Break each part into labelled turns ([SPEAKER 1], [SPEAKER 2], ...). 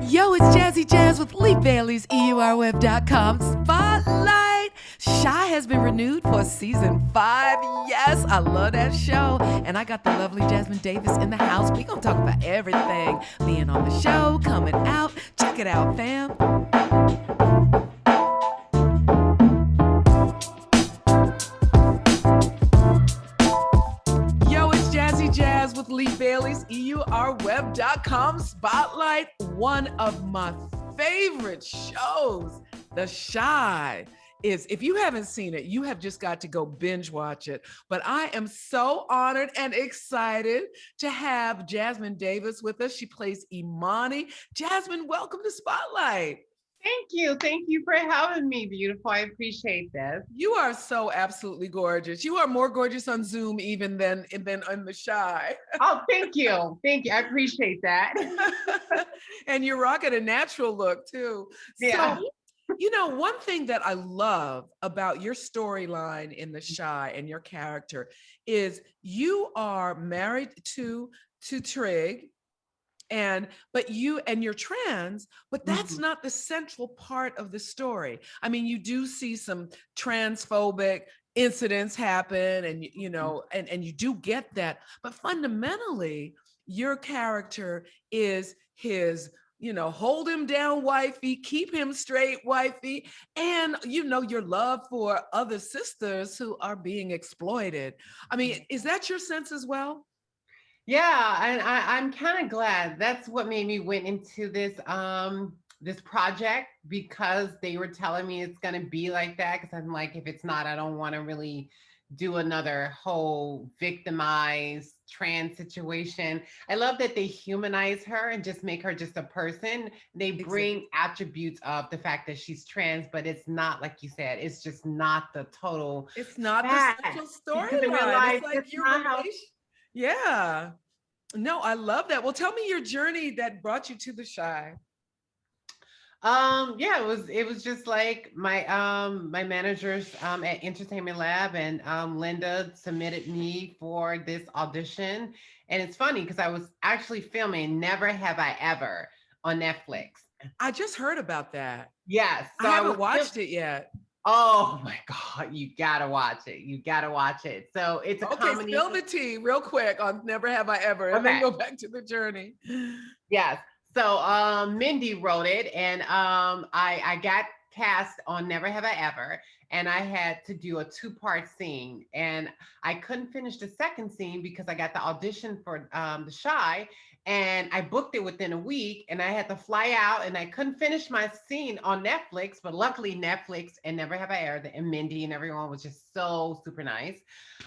[SPEAKER 1] Yo, it's Jazzy Jazz with Lee Bailey's EURweb.com Spotlight. Shy has been renewed for season 5. Yes, I love that show. And I got the lovely Jasmine Davis in the house. We gonna talk about everything being on the show, coming out. Check it out, fam. Yo, it's Jazzy Jazz with Lee Bailey's EURweb.com Spotlight. One of my favorite shows, The Shy, is, if you haven't seen it, you have just got to go binge watch it. But I am so honored and excited to have Jasmine Davis with us. She plays Imani. Jasmine, welcome to Spotlight.
[SPEAKER 2] Thank you. Thank you for having me, beautiful. I appreciate this.
[SPEAKER 1] You are so absolutely gorgeous. You are more gorgeous on Zoom even than on The Shy.
[SPEAKER 2] Oh, thank you. Thank you. I appreciate that.
[SPEAKER 1] And you're rocking a natural look too.
[SPEAKER 2] Yeah.
[SPEAKER 1] So, one thing that I love about your storyline in The Shy and your character is you are married to Trig, but you're trans, but that's not the central part of the story. I mean, you do see some transphobic incidents happen, and and you do get that, but fundamentally your character is his hold him down wifey, keep him straight wifey, and your love for other sisters who are being exploited. I mean, is that your sense as well?
[SPEAKER 2] Yeah, and I'm kind of glad. That's what made me went into this project, because they were telling me it's gonna be like that. Because I'm like, if it's not, I don't want to really do another whole victimized trans situation. I love that they humanize her and just make her just a person. They bring attributes of the fact that she's trans, but it's not, like you said, it's just not the total.
[SPEAKER 1] It's not
[SPEAKER 2] fact.
[SPEAKER 1] the central
[SPEAKER 2] Because in real
[SPEAKER 1] storyline.
[SPEAKER 2] life,
[SPEAKER 1] It's like
[SPEAKER 2] it's
[SPEAKER 1] your
[SPEAKER 2] not how.
[SPEAKER 1] relation. Yeah. No, I love that. Well, tell me your journey that brought you to The Shy.
[SPEAKER 2] Yeah, it was just like my managers at Entertainment Lab, and Linda submitted me for this audition. And it's funny because I was actually filming Never Have I Ever on Netflix.
[SPEAKER 1] I just heard about that.
[SPEAKER 2] Yes,
[SPEAKER 1] I
[SPEAKER 2] so I
[SPEAKER 1] haven't
[SPEAKER 2] was
[SPEAKER 1] watched it yet.
[SPEAKER 2] oh my God, you gotta watch it. You gotta watch it. So it's a
[SPEAKER 1] Okay,
[SPEAKER 2] comedy.
[SPEAKER 1] spill the tea real quick on Never Have I Ever, and then
[SPEAKER 2] Okay.
[SPEAKER 1] go back to the journey.
[SPEAKER 2] Yes. So Mindy wrote it, and I got cast on Never Have I Ever, and I had to do a two-part scene, and I couldn't finish the second scene because I got the audition for The Shy, and I booked it within a week, and I had to fly out, and I couldn't finish my scene on Netflix, but luckily Netflix and Never Have I Ever and Mindy and everyone was just so super nice.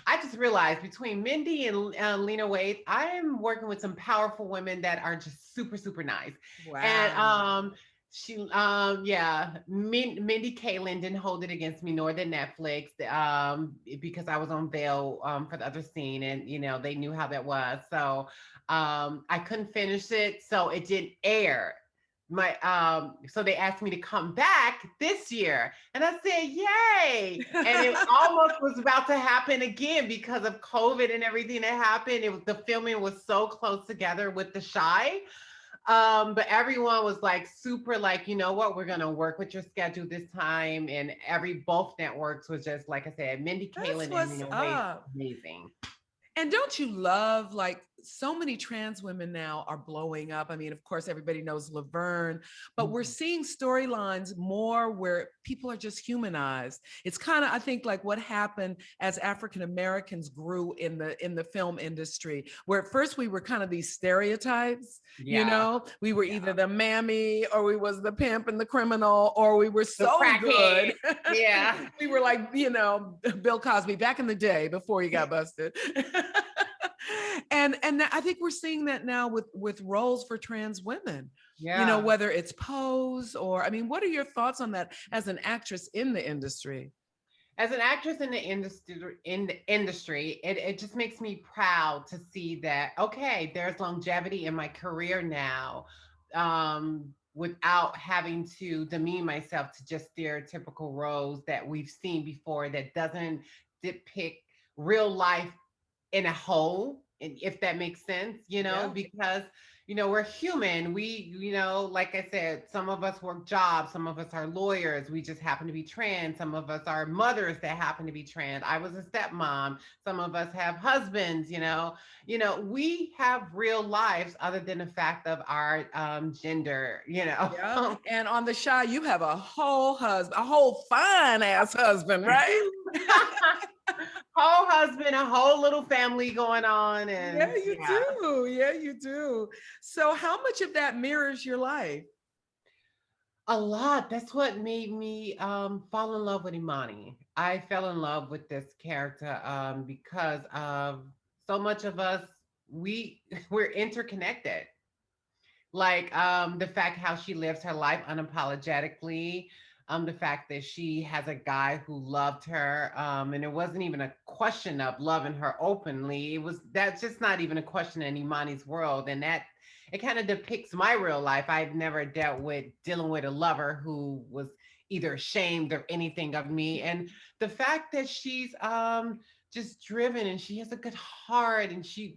[SPEAKER 2] I just realized between Mindy and Lena Waithe, I am working with some powerful women that are just super, super nice.
[SPEAKER 1] Wow.
[SPEAKER 2] And yeah, Mindy Kaling didn't hold it against me, nor did Netflix, because I was on bail for the other scene, and they knew how that was. So I couldn't finish it, so it didn't air. So they asked me to come back this year, and I said yay, and it almost was about to happen again because of COVID and everything that happened. The filming was so close together with The Shy, but everyone was like super, like, you know what, we're gonna work with your schedule this time, and both networks was just, like I said, Mindy
[SPEAKER 1] That's
[SPEAKER 2] Kaling and
[SPEAKER 1] what's
[SPEAKER 2] Waithe,
[SPEAKER 1] up.
[SPEAKER 2] amazing.
[SPEAKER 1] And don't you love, like, so many trans women now are blowing up? I mean, of course, everybody knows Laverne, but we're seeing storylines more where people are just humanized. It's kind of, I think, like what happened as African Americans grew in the film industry, where at first we were kind of these stereotypes.
[SPEAKER 2] Yeah.
[SPEAKER 1] We were either the mammy, or we was the pimp and the criminal, or we were
[SPEAKER 2] The
[SPEAKER 1] so good.
[SPEAKER 2] crackhead. Yeah.
[SPEAKER 1] We were like, Bill Cosby back in the day before he got busted. And I think we're seeing that now with roles for trans women.
[SPEAKER 2] Yeah.
[SPEAKER 1] Whether it's Pose, or, I mean, what are your thoughts on that as an actress in the industry?
[SPEAKER 2] As an actress in the industry, it just makes me proud to see that, okay, there's longevity in my career now, without having to demean myself to just stereotypical roles that we've seen before, that doesn't depict real life in a whole, if that makes sense,
[SPEAKER 1] Yeah.
[SPEAKER 2] because we're human. We, like I said, some of us work jobs, some of us are lawyers. We just happen to be trans. Some of us are mothers that happen to be trans. I was a stepmom. Some of us have husbands, we have real lives other than the fact of our gender,
[SPEAKER 1] Yeah. And on the Shy, you have a whole husband, a whole fine ass husband, right?
[SPEAKER 2] Whole husband, a whole little family going on.
[SPEAKER 1] Yeah,
[SPEAKER 2] And
[SPEAKER 1] you
[SPEAKER 2] yeah.
[SPEAKER 1] do. Yeah, you do. So, how much of that mirrors your life?
[SPEAKER 2] A lot. That's what made me fall in love with Imani. I fell in love with this character because of so much of us, we're interconnected. Like the fact how she lives her life unapologetically, the fact that she has a guy who loved her, and it wasn't even a question of loving her openly. That's just not even a question in Imani's world, and that it kind of depicts my real life. I've never dealing with a lover who was either ashamed or anything of me, and the fact that she's just driven and she has a good heart and she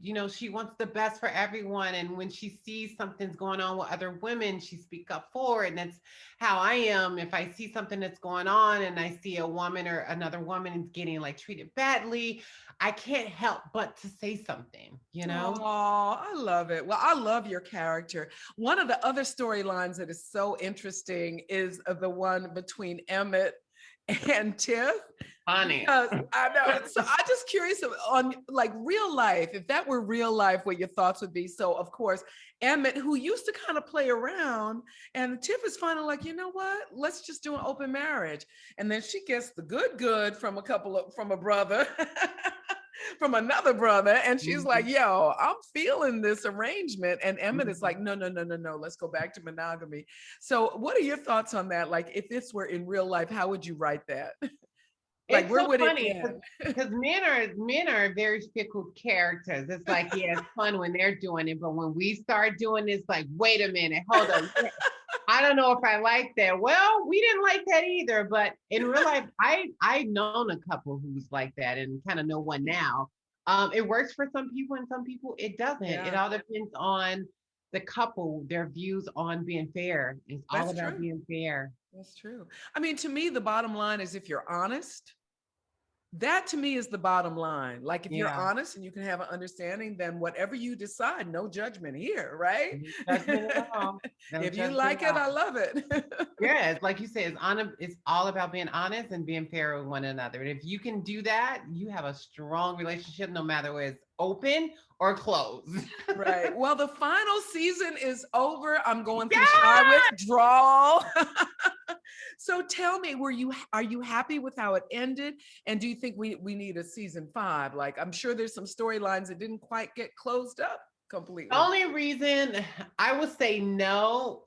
[SPEAKER 2] wants the best for everyone, and when she sees something's going on with other women she speak up for it. And that's how I am. If I see something that's going on and I see a woman or another woman getting like treated badly, I can't help but to say something.
[SPEAKER 1] Oh, I love it. Well, I love your character. One of the other storylines that is so interesting is the one between Emmett and Tiff.
[SPEAKER 2] Honey.
[SPEAKER 1] Because I know. So I'm just curious on like real life, if that were real life, what your thoughts would be. So of course, Emmett, who used to kind of play around, and Tiff is finally like, you know what? Let's just do an open marriage. And then she gets the good from from a brother. From another brother, and she's like, yo, I'm feeling this arrangement, and Emmett is like, no, no, no, no, no, let's go back to monogamy. So what are your thoughts on that? Like, if this were in real life, how would you write that? Like,
[SPEAKER 2] It's
[SPEAKER 1] where
[SPEAKER 2] so
[SPEAKER 1] would it
[SPEAKER 2] funny
[SPEAKER 1] end?
[SPEAKER 2] because men are very fickle characters. It's like, yeah, it's fun when they're doing it, but when we start doing this, like, wait a minute, hold on. I don't know if I like that. Well, we didn't like that either, but in real life, I've known a couple who's like that and kind of know one now. It works for some people and some people it doesn't. It
[SPEAKER 1] Yeah,
[SPEAKER 2] all depends on the couple, their views on being fair. It's all
[SPEAKER 1] that's
[SPEAKER 2] about
[SPEAKER 1] true.
[SPEAKER 2] being fair.
[SPEAKER 1] That's true. I mean, to me, the bottom line is if you're honest, that to me is the bottom line. Like if you're
[SPEAKER 2] Yeah.
[SPEAKER 1] honest and you can have an understanding, then whatever you decide, no judgment here, right?
[SPEAKER 2] No judgment at all. No
[SPEAKER 1] If you
[SPEAKER 2] judgment
[SPEAKER 1] like
[SPEAKER 2] at
[SPEAKER 1] it, I
[SPEAKER 2] all.
[SPEAKER 1] love it.
[SPEAKER 2] Yeah, it's like you said, it's all about being honest and being fair with one another. And if you can do that, you have a strong relationship no matter whether it's open or closed.
[SPEAKER 1] Right. Well, the final season is over. I'm going through shy
[SPEAKER 2] Yeah!
[SPEAKER 1] withdrawal. So tell me, are you happy with how it ended? And do you think we need a season 5? Like I'm sure there's some storylines that didn't quite get closed up
[SPEAKER 2] The
[SPEAKER 1] completely.
[SPEAKER 2] only reason I would say no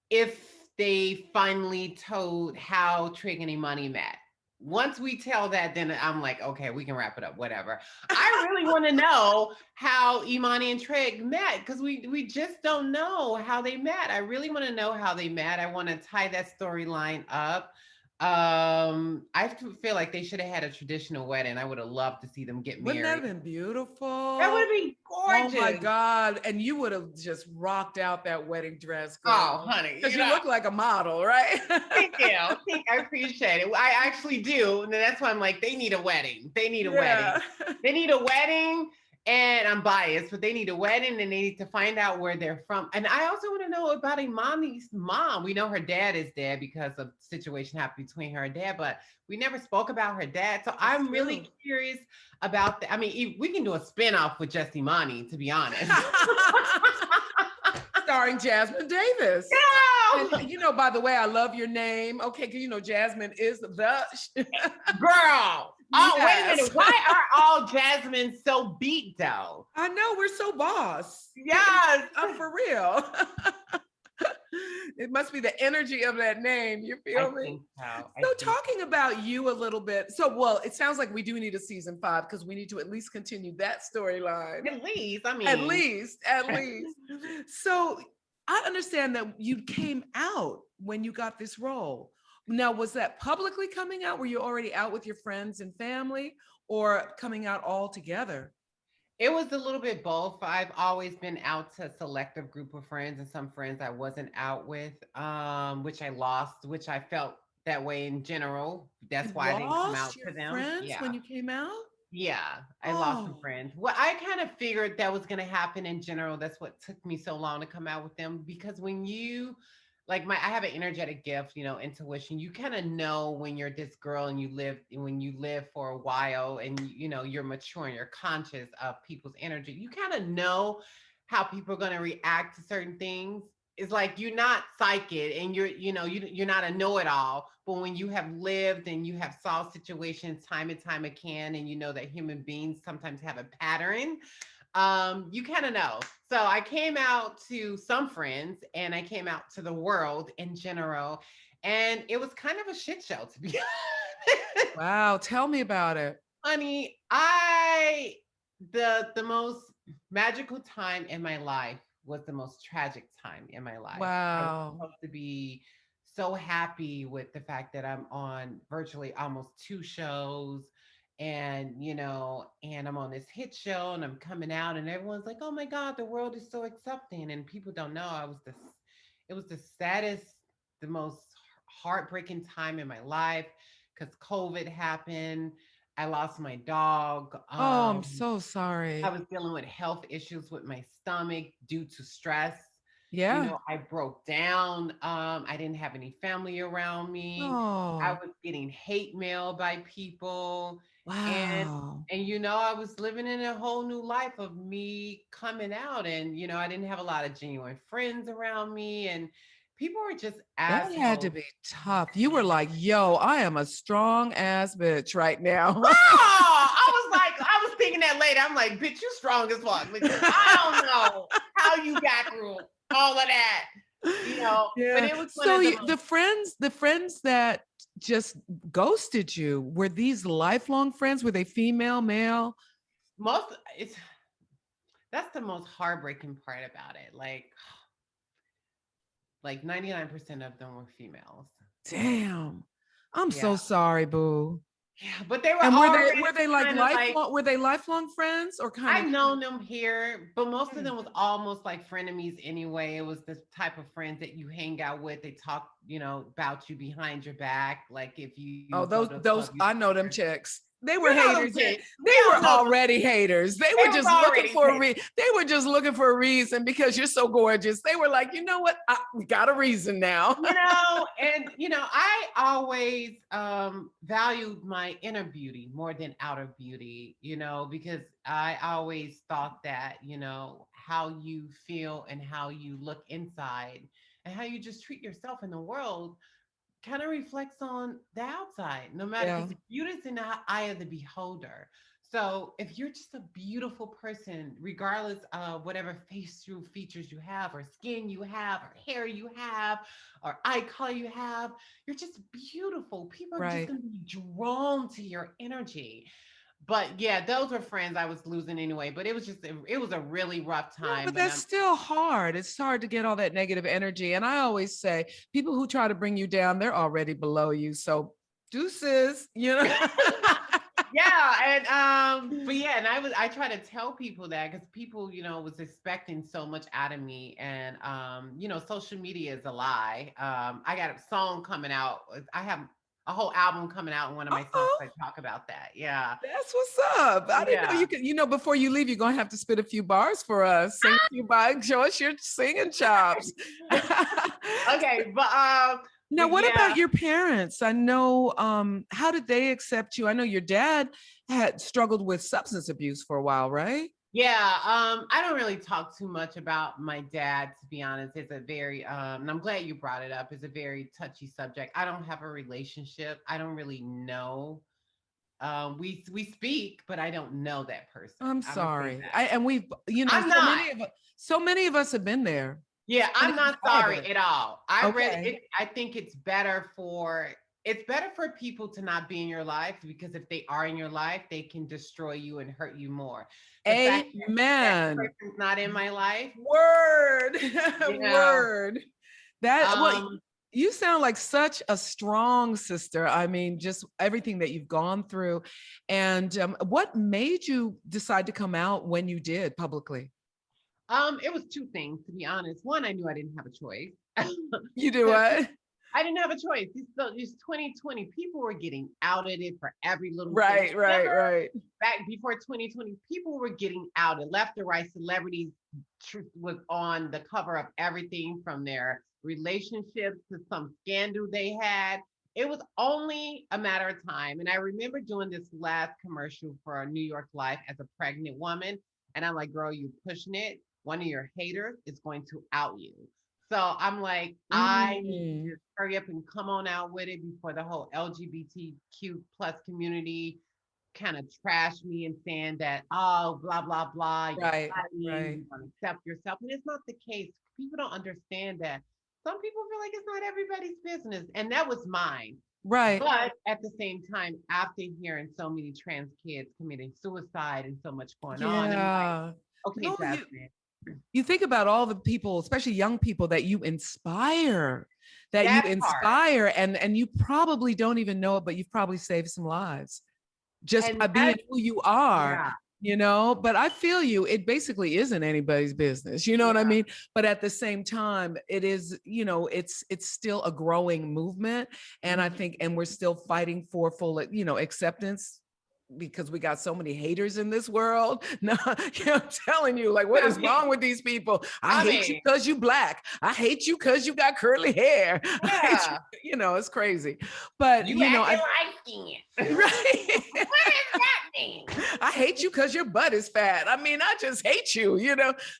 [SPEAKER 2] if they finally told how Trig and Imani met. Once we tell that, then I'm like, okay, we can wrap it up, whatever. I really want to know how Imani and Trig met because we just don't know how they met. I really want to know how they met. I want to tie that storyline up. I feel like they should have had a traditional wedding. I would have loved to see them get
[SPEAKER 1] Wouldn't that have
[SPEAKER 2] married.
[SPEAKER 1] been
[SPEAKER 2] That would
[SPEAKER 1] beautiful?
[SPEAKER 2] have been
[SPEAKER 1] Oh my
[SPEAKER 2] gorgeous.
[SPEAKER 1] God. And you would have just rocked out that wedding dress,
[SPEAKER 2] Oh,
[SPEAKER 1] girl.
[SPEAKER 2] honey,
[SPEAKER 1] Because you look like a model, right?
[SPEAKER 2] thank you. I appreciate it. I actually do. And that's why I'm like, they need a wedding. They need a wedding.
[SPEAKER 1] Yeah.
[SPEAKER 2] They need a wedding. And I'm biased, but they need a wedding and they need to find out where they're from. And I also want to know about Imani's mom. We know her dad is dead because of situation happened between her and dad, but we never spoke about her dad. So
[SPEAKER 1] That's
[SPEAKER 2] I'm
[SPEAKER 1] true.
[SPEAKER 2] really curious about that. I mean, we can do a spinoff with just Imani, to be honest.
[SPEAKER 1] Starring Jasmine Davis.
[SPEAKER 2] Girl,
[SPEAKER 1] And by the way, I love your name. Okay, because Jasmine is the
[SPEAKER 2] girl. Oh, wait a
[SPEAKER 1] yes.
[SPEAKER 2] minute. Why are all Jasmine so beat though?
[SPEAKER 1] I know we're so boss.
[SPEAKER 2] Yes.
[SPEAKER 1] For real. It must be the energy of that name. You
[SPEAKER 2] I
[SPEAKER 1] feel me?
[SPEAKER 2] think so. I
[SPEAKER 1] So
[SPEAKER 2] think
[SPEAKER 1] talking about you a little bit. So well, it sounds like we do need a season 5 because we need to at least continue that storyline.
[SPEAKER 2] at least, I
[SPEAKER 1] At
[SPEAKER 2] mean,
[SPEAKER 1] least, at least. So I understand that you came out when you got this role. Now, was that publicly coming out? Were you already out with your friends and family or coming out all together?
[SPEAKER 2] It was a little bit both. I've always been out to a selective group of friends, and some friends I wasn't out with, which I lost, which I felt that way in general.
[SPEAKER 1] You
[SPEAKER 2] That's why I didn't come
[SPEAKER 1] lost
[SPEAKER 2] out
[SPEAKER 1] your
[SPEAKER 2] to them.
[SPEAKER 1] friends when
[SPEAKER 2] Yeah.
[SPEAKER 1] you came out?
[SPEAKER 2] Yeah, I lost some
[SPEAKER 1] Oh,
[SPEAKER 2] friends. Well, I kind of figured that was going to happen in general. That's what took me so long to come out with them, because when you like my I have an energetic gift, intuition. You kind of know when you're this girl and when you live for a while, and you're mature and you're conscious of people's energy. You kind of know how people are going to react to certain things. It's like you're not psychic, and you're not a know-it-all, but when you have lived and you have saw situations time and time again, and you know that human beings sometimes have a pattern, you kind of know. So I came out to some friends, and I came out to the world in general, and it was kind of a shit show, to be honest.
[SPEAKER 1] wow. Tell me about it.
[SPEAKER 2] Honey, the most magical time in my life was the most tragic time in my life. I was
[SPEAKER 1] Wow.
[SPEAKER 2] supposed to be so happy with the fact that I'm on virtually almost two shows, and I'm on this hit show, and I'm coming out, and everyone's like, "Oh my God, the world is so accepting." And people don't know it was the saddest, the most heartbreaking time in my life, because COVID happened. I lost my dog.
[SPEAKER 1] Oh, I'm so
[SPEAKER 2] I
[SPEAKER 1] sorry.
[SPEAKER 2] was dealing with health issues with my stomach due to stress.
[SPEAKER 1] Yeah.
[SPEAKER 2] I broke down. I didn't have any family around me. I
[SPEAKER 1] Oh,
[SPEAKER 2] was getting hate mail by people. And
[SPEAKER 1] wow.
[SPEAKER 2] I was living in a whole new life of me coming out. And I didn't have a lot of genuine friends around me. And people were just
[SPEAKER 1] That had to
[SPEAKER 2] assholes.
[SPEAKER 1] be tough. You were like, yo, I am a strong ass bitch right now.
[SPEAKER 2] Oh, I was thinking that later. I'm like, bitch, you strong as fuck, because I don't know how you got through all of that, but
[SPEAKER 1] Yeah.
[SPEAKER 2] it was one
[SPEAKER 1] So
[SPEAKER 2] of the
[SPEAKER 1] the
[SPEAKER 2] most
[SPEAKER 1] friends that just ghosted you, were these lifelong friends? Were they female, male?
[SPEAKER 2] most it's that's the most heartbreaking part about it. Like 99% of them were females.
[SPEAKER 1] Damn. I'm
[SPEAKER 2] Yeah.
[SPEAKER 1] so sorry, boo.
[SPEAKER 2] Yeah, but they were
[SPEAKER 1] And
[SPEAKER 2] already
[SPEAKER 1] were they like
[SPEAKER 2] kind of like,
[SPEAKER 1] lifelong, were they lifelong friends or kind of?
[SPEAKER 2] I've known them here, but most of
[SPEAKER 1] Yeah.
[SPEAKER 2] them was almost like frenemies anyway. It was the type of friends that you hang out with. They talk, about you behind your back. Like if you
[SPEAKER 1] Oh,
[SPEAKER 2] go to a club,
[SPEAKER 1] those I know them chicks. They were
[SPEAKER 2] you know them
[SPEAKER 1] haters.
[SPEAKER 2] chicks.
[SPEAKER 1] They
[SPEAKER 2] We all
[SPEAKER 1] were
[SPEAKER 2] know them.
[SPEAKER 1] already haters. They
[SPEAKER 2] They
[SPEAKER 1] were
[SPEAKER 2] was
[SPEAKER 1] just looking
[SPEAKER 2] already
[SPEAKER 1] for a
[SPEAKER 2] haters.
[SPEAKER 1] they were just looking for a reason because you're so gorgeous. They were like, you know what? We got a reason now.
[SPEAKER 2] I always valued my inner beauty more than outer beauty, because I always thought that, how you feel and how you look inside and how you just treat yourself in the world kind of reflects on the outside, no matter,
[SPEAKER 1] Yeah.
[SPEAKER 2] because beauty is in the eye of the beholder. So if you're just a beautiful person, regardless of whatever facial features you have, or skin you have, or hair you have, or eye color you have, you're just beautiful. People are just
[SPEAKER 1] Right.
[SPEAKER 2] going to be drawn to your energy. But yeah, those were friends I was losing anyway. But it was a really rough
[SPEAKER 1] Yeah,
[SPEAKER 2] time.
[SPEAKER 1] but
[SPEAKER 2] But
[SPEAKER 1] that's still hard. It's hard to get all that negative energy. And I always say, people who try to bring you down, they're already below you. So deuces.
[SPEAKER 2] yeah, but yeah, and I try to tell people that, because people, was expecting so much out of me, and social media is a lie. I got a song coming out. I have a whole album coming out, and one of my songs
[SPEAKER 1] Oh,
[SPEAKER 2] I talk about that. Yeah.
[SPEAKER 1] that's what's up. I didn't know
[SPEAKER 2] Yeah.
[SPEAKER 1] you could, before you leave, you're going to have to spit a few bars for us. Sing a few bars, show us your singing chops.
[SPEAKER 2] Okay,
[SPEAKER 1] Now,
[SPEAKER 2] but
[SPEAKER 1] what
[SPEAKER 2] yeah.
[SPEAKER 1] about your parents? I know, how did they accept you? I know your dad had struggled with substance abuse for a while, right?
[SPEAKER 2] Yeah, I don't really talk too much about my dad, to be honest. It's a very, and I'm glad you brought it up. It's a very touchy subject. I don't have a relationship. I don't really know. We speak, but I don't know that person.
[SPEAKER 1] I'm
[SPEAKER 2] I'm gonna say
[SPEAKER 1] sorry.
[SPEAKER 2] that.
[SPEAKER 1] And we've,
[SPEAKER 2] I'm not.
[SPEAKER 1] so many of us have been there,
[SPEAKER 2] Yeah,
[SPEAKER 1] and
[SPEAKER 2] I'm
[SPEAKER 1] it's
[SPEAKER 2] not sorry
[SPEAKER 1] harder.
[SPEAKER 2] at all. I read
[SPEAKER 1] Okay.
[SPEAKER 2] it. I think it's better for people to not be in your life, because if they are in your life, they can destroy you and hurt you more. The fact that
[SPEAKER 1] Amen.
[SPEAKER 2] person's not in my life,
[SPEAKER 1] Word.
[SPEAKER 2] you know,
[SPEAKER 1] Word. That, well,
[SPEAKER 2] um,
[SPEAKER 1] You sound like such a strong sister. I mean, just everything that you've gone through. And what made you decide to come out when you did publicly?
[SPEAKER 2] It was two things, to be honest. One, I knew I didn't have a choice.
[SPEAKER 1] You do
[SPEAKER 2] 'Cause
[SPEAKER 1] what?
[SPEAKER 2] I didn't have a choice. It's 2020. People were getting outed for every little thing.
[SPEAKER 1] Right, right,
[SPEAKER 2] Remember
[SPEAKER 1] right.
[SPEAKER 2] back before 2020, people were getting outed left and right. Celebrities truth was on the cover of everything from their relationships to some scandal they had. It was only a matter of time. And I remember doing this last commercial for New York Life as a pregnant woman. And I'm like, girl, you pushing it. One of your haters is going to out you. So I'm like, I need to
[SPEAKER 1] Mm,
[SPEAKER 2] just hurry up and come on out with it before the whole LGBTQ plus community kind of trash me and saying that, oh, blah, blah, blah, you're
[SPEAKER 1] right,
[SPEAKER 2] fighting,
[SPEAKER 1] right,
[SPEAKER 2] you want to accept yourself. And it's not the case. People don't understand that. Some people feel like it's not everybody's business. And that was mine.
[SPEAKER 1] right.
[SPEAKER 2] But at the same time, after hearing so many trans kids committing suicide and so much going on, I'm like,
[SPEAKER 1] Yeah.
[SPEAKER 2] okay,
[SPEAKER 1] No,
[SPEAKER 2] Jasmine,
[SPEAKER 1] you think about all the people, especially young people that you
[SPEAKER 2] that part.
[SPEAKER 1] inspire, and you probably don't even know it, but you've probably saved some lives just
[SPEAKER 2] And
[SPEAKER 1] by being
[SPEAKER 2] that,
[SPEAKER 1] who you are,
[SPEAKER 2] yeah,
[SPEAKER 1] but I feel you. It basically isn't anybody's business, you know what I
[SPEAKER 2] yeah.
[SPEAKER 1] mean? But at the same time, it is, it's still a growing movement. And I
[SPEAKER 2] Mhm.
[SPEAKER 1] think, and we're still fighting for full, acceptance because we got so many haters in this world. No, I'm telling you, like, what
[SPEAKER 2] I
[SPEAKER 1] is
[SPEAKER 2] mean,
[SPEAKER 1] wrong with these people? I
[SPEAKER 2] I
[SPEAKER 1] hate you
[SPEAKER 2] mean,
[SPEAKER 1] because you black. I hate you because you got curly hair. I hate you,
[SPEAKER 2] yeah.
[SPEAKER 1] it's crazy. But
[SPEAKER 2] You acting
[SPEAKER 1] I
[SPEAKER 2] light skinned.
[SPEAKER 1] right.
[SPEAKER 2] What does that mean?
[SPEAKER 1] I hate you because your butt is fat. I mean, I just hate you.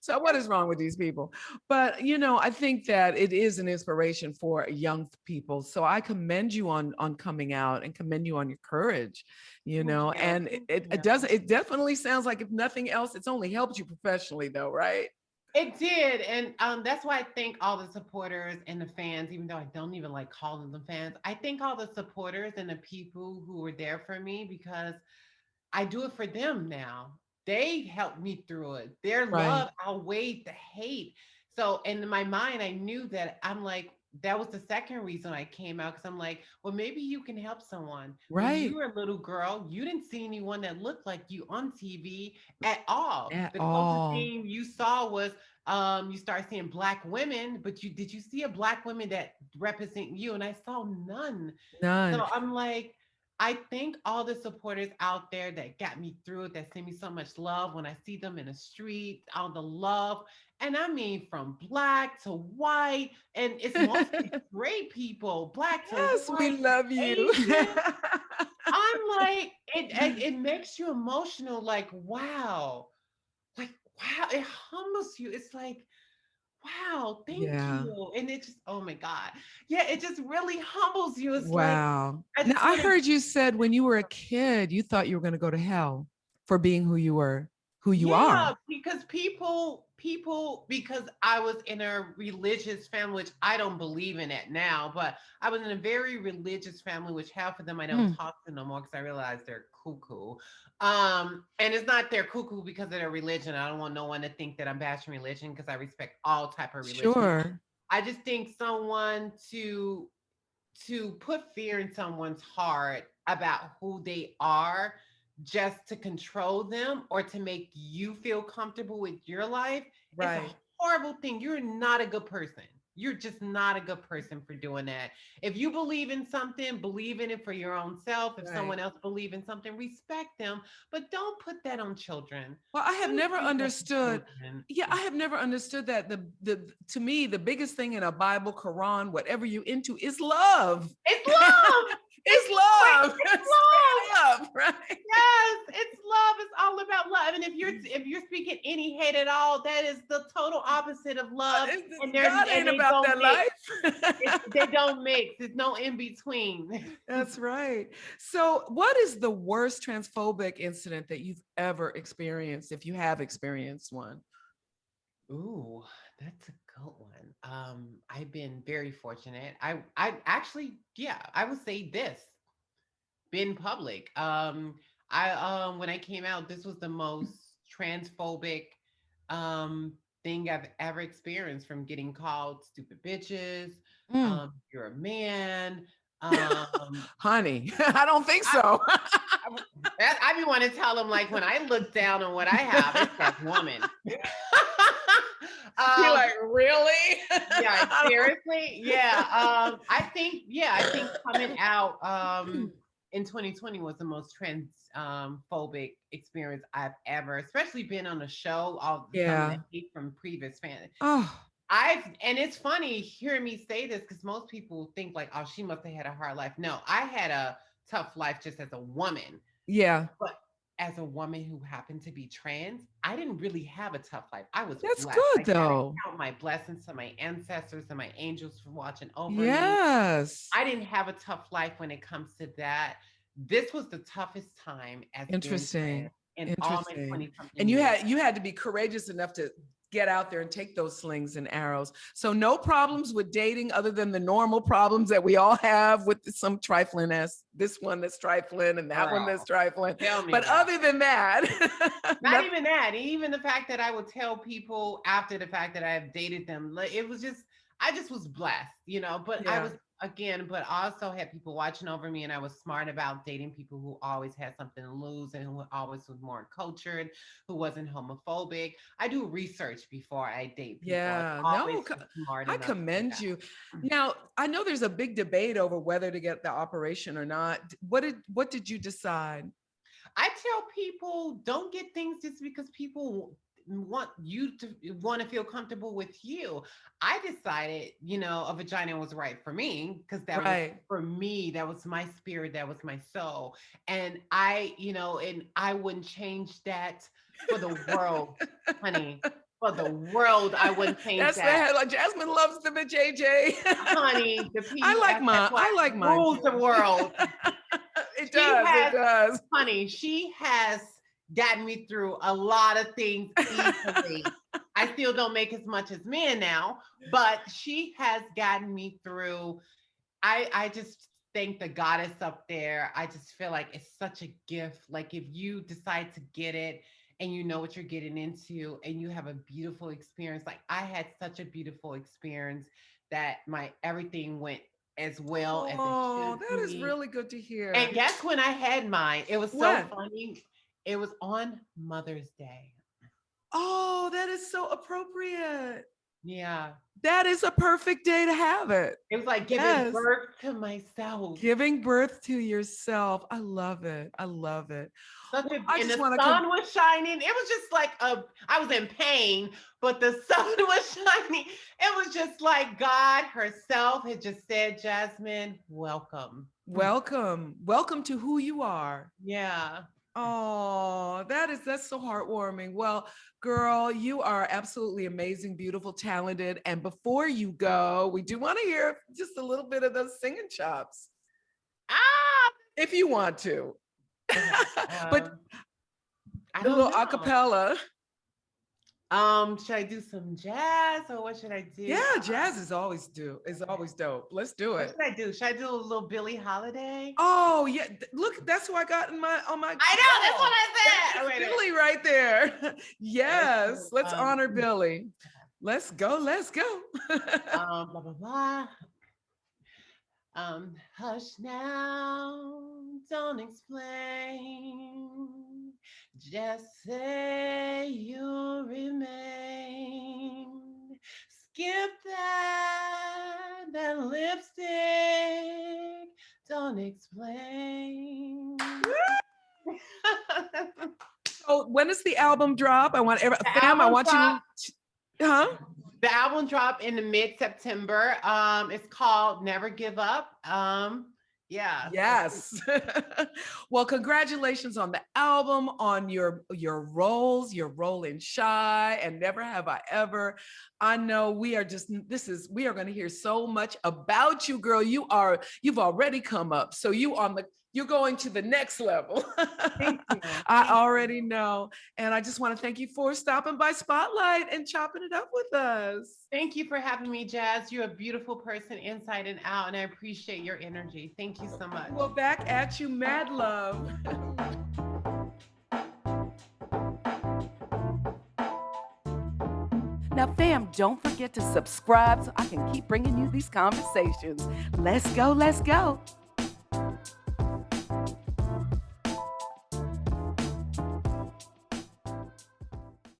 [SPEAKER 1] So what is wrong with these people? But I think that it is an inspiration for young people. So I commend you on coming out and commend you on your courage,
[SPEAKER 2] Thank you.
[SPEAKER 1] and
[SPEAKER 2] Thank
[SPEAKER 1] it
[SPEAKER 2] you.
[SPEAKER 1] doesn't, it definitely sounds like if nothing else, it's only helped you professionally though, right?
[SPEAKER 2] It did, and that's why I thank all the supporters and the fans. Even though I don't even like calling them fans, I thank all the supporters and the people who were there for me because I do it for them now. They helped me through it. Their
[SPEAKER 1] Right.
[SPEAKER 2] love outweighed the hate. So in my mind, I knew that I'm like, that was the second reason I came out because I'm like, well, maybe you can help someone. When you
[SPEAKER 1] Right.
[SPEAKER 2] were a little girl, you didn't see anyone that looked like you on TV at all.
[SPEAKER 1] At
[SPEAKER 2] The closest
[SPEAKER 1] all.
[SPEAKER 2] thing you saw was you start seeing black women, but you did you see a black woman that represent you? And I saw none.
[SPEAKER 1] None.
[SPEAKER 2] So I'm like, I thank all the supporters out there that got me through it, that send me so much love when I see them in the street, all the love. And I mean, from black to white, and it's mostly straight people, black to
[SPEAKER 1] Yes, we
[SPEAKER 2] white,
[SPEAKER 1] love you.
[SPEAKER 2] Asian. I'm like, it makes you emotional, like, wow, it humbles you. It's like, wow, thank
[SPEAKER 1] Yeah.
[SPEAKER 2] you. And it just, oh my God. Yeah, it just really humbles you. It's like,
[SPEAKER 1] Wow.
[SPEAKER 2] I
[SPEAKER 1] Now,
[SPEAKER 2] just
[SPEAKER 1] I
[SPEAKER 2] want to
[SPEAKER 1] heard you said when you were a kid, you thought you were going to go to hell for being who you were, who you
[SPEAKER 2] yeah,
[SPEAKER 1] are.
[SPEAKER 2] because because I was in a religious family, which I don't believe in it now, but I was in a very religious family, which half of them I don't
[SPEAKER 1] Mm,
[SPEAKER 2] talk to no more because I realize they're cuckoo. And it's not they're cuckoo because of their religion. I don't want no one to think that I'm bashing religion because I respect all type of religion.
[SPEAKER 1] sure.
[SPEAKER 2] I just think someone to put fear in someone's heart about who they are just to control them or to make you feel comfortable with your life, it's a
[SPEAKER 1] Right.
[SPEAKER 2] horrible thing. You're not a good person. You're just not a good person for doing that. If you believe in something, believe in it for your own self. If
[SPEAKER 1] Right.
[SPEAKER 2] someone else believe in something, respect them, but don't put that on children.
[SPEAKER 1] Well, I have
[SPEAKER 2] Don't
[SPEAKER 1] never
[SPEAKER 2] do that to
[SPEAKER 1] understood.
[SPEAKER 2] children.
[SPEAKER 1] Yeah, I have never understood that the to me the biggest thing in a Bible, Quran, whatever you into is love.
[SPEAKER 2] It's love.
[SPEAKER 1] It's
[SPEAKER 2] Wait,
[SPEAKER 1] love.
[SPEAKER 2] it's love.
[SPEAKER 1] Straight up, right?
[SPEAKER 2] Yes, it's love. It's all about love. And if you're speaking any hate at all, that is the total opposite of love. And
[SPEAKER 1] God ain't
[SPEAKER 2] they
[SPEAKER 1] about
[SPEAKER 2] don't
[SPEAKER 1] that
[SPEAKER 2] mix.
[SPEAKER 1] life.
[SPEAKER 2] They don't mix. There's no in between.
[SPEAKER 1] That's right. So, what is the worst transphobic incident that you've ever experienced, if you have experienced one?
[SPEAKER 2] Ooh, that's a good one. I've been very fortunate. I actually, yeah, I would say this. Been public. I when I came out, this was the most transphobic um thing I've ever experienced, from getting called stupid bitches.
[SPEAKER 1] Mm.
[SPEAKER 2] You're a man. Um,
[SPEAKER 1] Honey, I don't think
[SPEAKER 2] I,
[SPEAKER 1] so.
[SPEAKER 2] I be want to tell them, like, when I look down on what I have, it says woman.
[SPEAKER 1] You're
[SPEAKER 2] um,
[SPEAKER 1] like, really?
[SPEAKER 2] yeah,
[SPEAKER 1] I don't-
[SPEAKER 2] seriously. Yeah. I think coming out in 2020 was the most trans phobic experience I've ever, especially been on a show, all some of the
[SPEAKER 1] Yeah.
[SPEAKER 2] hate from previous fans.
[SPEAKER 1] Oh,
[SPEAKER 2] And it's funny hearing me say this, because most people think like, oh, she must have had a hard life. No, I had a tough life just as a woman.
[SPEAKER 1] yeah.
[SPEAKER 2] But as a woman who happened to be trans, I didn't really have a tough life. I was
[SPEAKER 1] That's
[SPEAKER 2] blessed.
[SPEAKER 1] good
[SPEAKER 2] I gotta
[SPEAKER 1] though.
[SPEAKER 2] count my blessings to my ancestors and my angels for watching over me.
[SPEAKER 1] Yes.
[SPEAKER 2] I didn't have a tough life when it comes to that. This was the toughest time as being trans
[SPEAKER 1] Interesting.
[SPEAKER 2] in all my
[SPEAKER 1] Interesting.
[SPEAKER 2] 20 something
[SPEAKER 1] And
[SPEAKER 2] years.
[SPEAKER 1] you had to be courageous enough to get out there and take those slings and arrows. So no problems with dating other than the normal problems that we all have with some trifling as this one that's trifling and that one that's
[SPEAKER 2] Girl,
[SPEAKER 1] trifling.
[SPEAKER 2] tell me
[SPEAKER 1] But
[SPEAKER 2] about
[SPEAKER 1] other
[SPEAKER 2] it.
[SPEAKER 1] than that,
[SPEAKER 2] Not even that. Even the fact that I would tell people after the fact that I've dated them, like, it was just, I just was blessed, you know. But I
[SPEAKER 1] yeah.
[SPEAKER 2] was, again, but I also had people watching over me, and I was smart about dating people who always had something to lose, and who always was more cultured, who wasn't homophobic. I do research before I date people. I
[SPEAKER 1] Yeah,
[SPEAKER 2] always
[SPEAKER 1] no,
[SPEAKER 2] was smart
[SPEAKER 1] I
[SPEAKER 2] enough to do
[SPEAKER 1] commend you.
[SPEAKER 2] that.
[SPEAKER 1] Now, I know there's a big debate over whether to get the operation or not. What did you decide?
[SPEAKER 2] I tell people, don't get things just because people want you to want to feel comfortable with you. I decided, a vagina was right for me, because that was
[SPEAKER 1] Right.
[SPEAKER 2] for me, that was my spirit, that was my soul. And I wouldn't change that for the world, honey. For the world, I wouldn't change
[SPEAKER 1] That's the
[SPEAKER 2] that.
[SPEAKER 1] headline. Jasmine loves the JJ.
[SPEAKER 2] Honey, the
[SPEAKER 1] I
[SPEAKER 2] PUSSY
[SPEAKER 1] like mine
[SPEAKER 2] rules the
[SPEAKER 1] too.
[SPEAKER 2] world.
[SPEAKER 1] It
[SPEAKER 2] She
[SPEAKER 1] does. It
[SPEAKER 2] has,
[SPEAKER 1] does.
[SPEAKER 2] honey, she has gotten me through a lot of things easily. I still don't make as much as men now, but she has gotten me through. I just thank the goddess up there. I just feel like it's such a gift. Like, if you decide to get it and you know what you're getting into and you have a beautiful experience. Like, I had such a beautiful experience that my everything went as well as it
[SPEAKER 1] Oh,
[SPEAKER 2] should
[SPEAKER 1] that is
[SPEAKER 2] be.
[SPEAKER 1] really good to hear.
[SPEAKER 2] And guess when I had mine? It was so
[SPEAKER 1] When?
[SPEAKER 2] funny. It was on Mother's Day.
[SPEAKER 1] Oh, that is so appropriate.
[SPEAKER 2] Yeah.
[SPEAKER 1] That is a perfect day to have it.
[SPEAKER 2] It was like giving
[SPEAKER 1] Yes.
[SPEAKER 2] birth to myself.
[SPEAKER 1] Giving birth to yourself. I love it. I love it.
[SPEAKER 2] Such
[SPEAKER 1] Well,
[SPEAKER 2] a
[SPEAKER 1] I
[SPEAKER 2] and
[SPEAKER 1] just
[SPEAKER 2] the
[SPEAKER 1] want to
[SPEAKER 2] sun was shining. It was just like I was in pain, but the sun was shining. It was just like God herself had just said, Jasmine, welcome.
[SPEAKER 1] welcome. Welcome to who you are.
[SPEAKER 2] Yeah.
[SPEAKER 1] Oh, that's so heartwarming. Well, girl, you are absolutely amazing, beautiful, talented. And before you go, we do want to hear just a little bit of those singing chops,
[SPEAKER 2] Ah,
[SPEAKER 1] if you want to.
[SPEAKER 2] okay.
[SPEAKER 1] But
[SPEAKER 2] I
[SPEAKER 1] the
[SPEAKER 2] don't
[SPEAKER 1] little
[SPEAKER 2] know.
[SPEAKER 1] acapella.
[SPEAKER 2] Should I do some jazz, or what should I do?
[SPEAKER 1] Yeah, jazz is always dope. Let's do
[SPEAKER 2] What
[SPEAKER 1] it.
[SPEAKER 2] should I do? Should I do a little Billie Holiday?
[SPEAKER 1] Oh yeah, look, that's who I got in my on my
[SPEAKER 2] I know, that's what
[SPEAKER 1] wall.
[SPEAKER 2] I said. Oh,
[SPEAKER 1] That's
[SPEAKER 2] wait a minute.
[SPEAKER 1] Billy right there.
[SPEAKER 2] Let's
[SPEAKER 1] Yes,
[SPEAKER 2] do,
[SPEAKER 1] let's honor Billy. Let's go. Let's go.
[SPEAKER 2] blah blah blah. Hush now, don't explain. Just say you remain. Skip that lipstick. Don't explain.
[SPEAKER 1] So when does the album drop? I want
[SPEAKER 2] The
[SPEAKER 1] fam. I
[SPEAKER 2] album
[SPEAKER 1] want you
[SPEAKER 2] drop.
[SPEAKER 1] to, huh?
[SPEAKER 2] The album dropped in the mid-September. It's called Never Give Up. Yeah.
[SPEAKER 1] Yes. Well, congratulations on the album, on your roles, your role in Shy and Never Have I Ever. I know we are going to hear so much about you, girl. You've already come up. So you're going to the next level.
[SPEAKER 2] Thank you.
[SPEAKER 1] I already know. And I just want to thank you for stopping by Spotlight and chopping it up with us.
[SPEAKER 2] Thank you for having me, Jazz. You're a beautiful person inside and out, and I appreciate your energy. Thank you so much.
[SPEAKER 1] Well, back at you, mad love.
[SPEAKER 3] Now, fam, don't forget to subscribe so I can keep bringing you these conversations. Let's go, let's go.